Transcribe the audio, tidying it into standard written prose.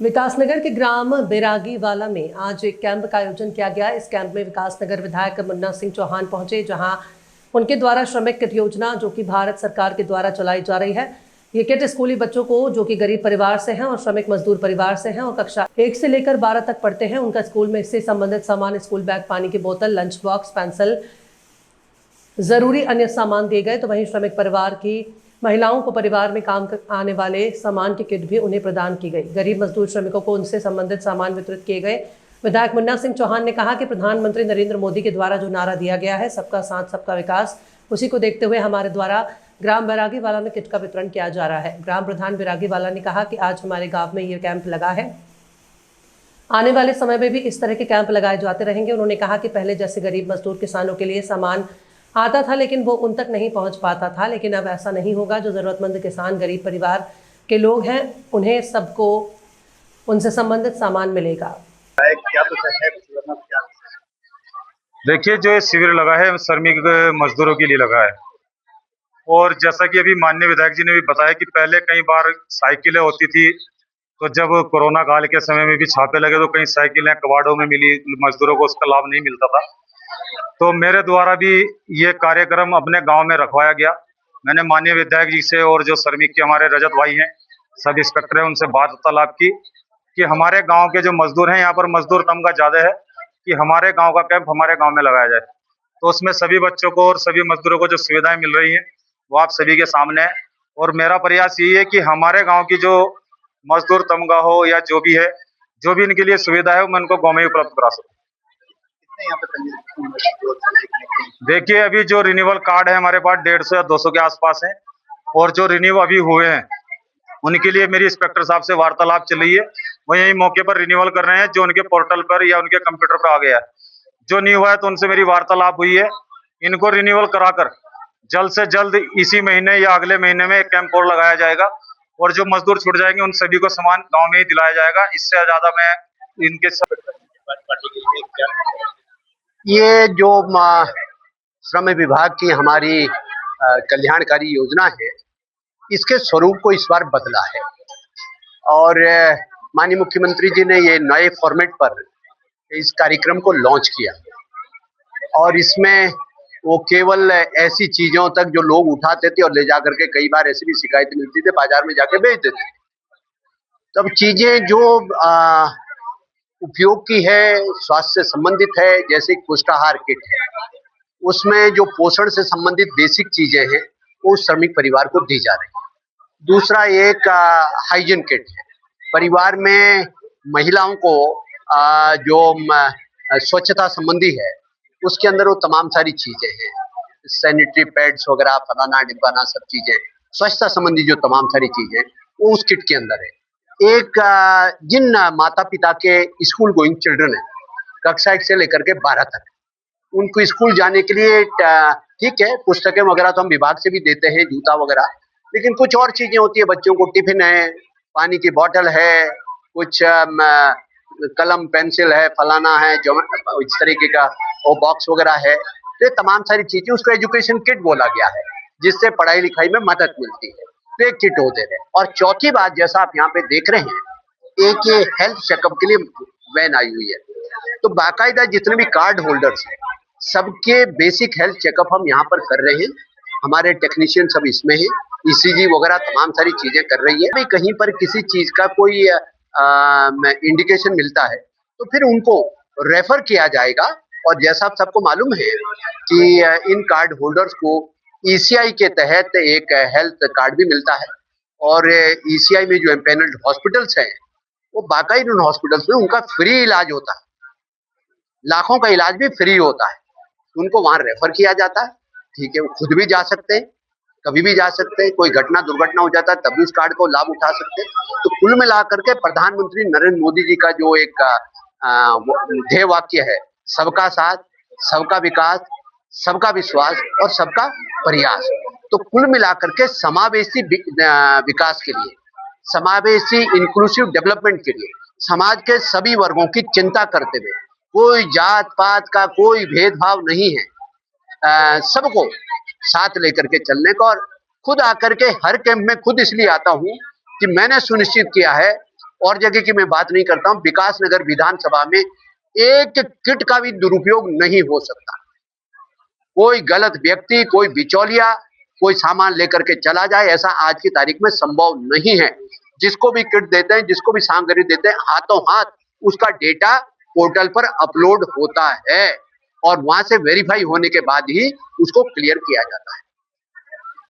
विकासनगर के ग्राम बैरागी वाला में आज एक कैंप का आयोजन किया गया। इस कैंप में विकासनगर विधायक मुन्ना सिंह चौहान पहुंचे, जहां उनके द्वारा श्रमिक किट योजना जो कि भारत सरकार के द्वारा चलाई जा रही है, ये किट स्कूली बच्चों को जो कि गरीब परिवार से हैं और श्रमिक मजदूर परिवार से हैं और कक्षा 1 से लेकर 12 तक पढ़ते हैं, उनका स्कूल में इससे संबंधित सामान, स्कूल बैग, पानी की बोतल, लंच बॉक्स, पेंसिल, जरूरी अन्य सामान दिए गए। तो वहीं श्रमिक परिवार की महिलाओं को परिवार में काम आने वाले सामान की किट भी उन्हें प्रदान की गई। गरीब मजदूर श्रमिकों को उनसे संबंधित सामान वितरित किए गए। विधायक मुन्ना सिंह चौहान ने कहा कि प्रधानमंत्री नरेंद्र मोदी के द्वारा जो नारा दिया गया है, सबका साथ सबका विकास, उसी को देखते हुए हमारे द्वारा ग्राम बैरागी वाला में किट का वितरण किया जा रहा है। ग्राम प्रधान बैरागी वाला ने कहा कि आज हमारे गांव में ये कैंप लगा है, आने वाले समय में भी इस तरह के कैंप लगाए जाते रहेंगे। उन्होंने कहा कि पहले जैसे गरीब मजदूर किसानों के लिए सामान आता था लेकिन वो उन तक नहीं पहुंच पाता था, लेकिन अब ऐसा नहीं होगा। जो जरूरतमंद किसान, गरीब परिवार के लोग हैं, उन्हें सबको उनसे संबंधित सामान मिलेगा। देखिए, जो शिविर लगा है श्रमिक मजदूरों के लिए लगा है, और जैसा कि अभी माननीय विधायक जी ने भी बताया कि पहले कई बार साइकिलें होती थी, तो जब कोरोना काल के समय में भी छापे लगे तो कई साइकिलें कबाड़ों में मिली, मजदूरों को उसका लाभ नहीं मिलता था। तो मेरे द्वारा भी ये कार्यक्रम अपने गांव में रखवाया गया। मैंने माननीय विधायक जी से और जो श्रमिक के हमारे रजत भाई हैं, सब इंस्पेक्टर हैं, उनसे वार्तालाप की कि हमारे गांव के जो मजदूर हैं, यहाँ पर मजदूर तमगा ज्यादा है, कि हमारे गांव का कैंप हमारे गांव में लगाया जाए। तो उसमें सभी बच्चों को और सभी मजदूरों को जो सुविधाएं मिल रही हैं वो आप सभी के सामने है। और मेरा प्रयास यही है कि हमारे गाँव की जो मजदूर तमगा हो या जो भी है, जो भी इनके लिए सुविधा है, मैं उनको गाँव में ही उपलब्ध करा सकूँ। देखिए, अभी जो रिन्यूअल कार्ड है हमारे पास 150 या 200 के आसपास है, और जो रिन्यू अभी हुए हैं उनके लिए मेरी इंस्पेक्टर साहब से वार्तालाप चल रही है। वो यही मौके पर रिन्यूअल कर रहे हैं, जो उनके पोर्टल पर या उनके कंप्यूटर पर आ गया है। जो नहीं हुआ है तो उनसे मेरी वार्तालाप हुई है, इनको रिन्यूअल कराकर जल्द से जल्द इसी महीने या अगले महीने में एक कैंप और लगाया जाएगा, और जो मजदूर छूट जाएंगे उन सभी को सामान गाँव में ही दिलाया जाएगा। इससे ज्यादा मैं इनके ये जो श्रम विभाग की हमारी कल्याणकारी योजना है, इसके स्वरूप को इस बार बदला है, और माननीय मुख्यमंत्री जी ने ये नए फॉर्मेट पर इस कार्यक्रम को लॉन्च किया। और इसमें वो केवल ऐसी चीजों तक जो लोग उठाते थे और ले जाकर के, कई बार ऐसी भी शिकायतें मिलती थी, बाजार में जाके बेच देते। तब चीजें जो उपयोग की है, स्वास्थ्य से संबंधित है, जैसे पुष्टाहार किट है, उसमें जो पोषण से संबंधित बेसिक चीजें हैं वो श्रमिक परिवार को दी जा रही है। दूसरा एक हाइजीन किट है, परिवार में महिलाओं को जो स्वच्छता संबंधी है उसके अंदर वो तमाम सारी चीजें हैं, सैनिटरी पैड्स वगैरह, फलाना डिब्बाना, सब चीजें स्वच्छता संबंधी जो तमाम सारी चीजें वो उस किट के अंदर है। एक जिन माता पिता के स्कूल गोइंग चिल्ड्रन है, कक्षा 1 से लेकर के 12 तक, उनको स्कूल जाने के लिए ठीक है, पुस्तकें वगैरह तो हम विभाग से भी देते हैं, जूता वगैरह, लेकिन कुछ और चीजें होती है, बच्चों को टिफिन है, पानी की बोतल है, कुछ कलम पेंसिल है, फलाना है, जो इस तरीके का वो बॉक्स वगैरह है। तो तमाम सारी चीजें, उसको एजुकेशन किट बोला गया है, जिससे पढ़ाई लिखाई में मदद मिलती है। तो एक किट होते रहे। और चौथी बात, जैसा आप यहाँ पे देख रहे हैं, एक ये हेल्थ चेकअप के लिए वैन आई हुई है। तो बाकायदा जितने भी कार्ड होल्डर्स हैं, सबके बेसिक हेल्थ चेकअप हम यहाँ पर कर रहे हैं। हमारे टेक्नीशियन सब इसमें हैं, ईसीजी वगैरह तमाम सारी चीजें कर रही है। भाई कहीं पर किसी चीज का कोई इंडिकेशन मिलता है तो फिर उनको रेफर किया जाएगा। और जैसा आप सबको मालूम है कि इन कार्ड होल्डर्स को ईसीआई के तहत एक हेल्थ कार्ड भी मिलता है, और ईसीआई में जो एम्पेनल्ड हॉस्पिटल्स हैं, वो बाकायदा उन हॉस्पिटल्स में उनका फ्री इलाज होता है, लाखों का इलाज भी फ्री होता है। उनको वहां रेफर किया जाता है, ठीक है, वो खुद भी जा सकते हैं, कभी भी जा सकते हैं, कोई घटना दुर्घटना हो जाता है तब भी उस कार्ड को लाभ उठा सकते हैं। तो कुल मिलाकर के प्रधानमंत्री नरेंद्र मोदी जी का जो एक ध्येय वाक्य है, सबका साथ, सबका विकास, सबका विश्वास और सबका प्रयास, तो कुल मिलाकर के समावेशी विकास के लिए, समावेशी इंक्लूसिव डेवलपमेंट के लिए, समाज के सभी वर्गों की चिंता करते हुए, कोई जात पात का कोई भेदभाव नहीं है, सबको साथ लेकर के चलने का। और खुद आकर के हर कैंप में खुद इसलिए आता हूं कि मैंने सुनिश्चित किया है और जगह की मैं बात नहीं करता हूं, विकासनगर विधानसभा में एक किट का भी दुरुपयोग नहीं हो सकता। कोई गलत व्यक्ति, कोई बिचौलिया कोई सामान लेकर के चला जाए, ऐसा आज की तारीख में संभव नहीं है। जिसको भी किट देते हैं, जिसको भी सामग्री देते हैं, हाथों हाथ उसका डेटा पोर्टल पर अपलोड होता है और वहां से वेरीफाई होने के बाद ही उसको क्लियर किया जाता है।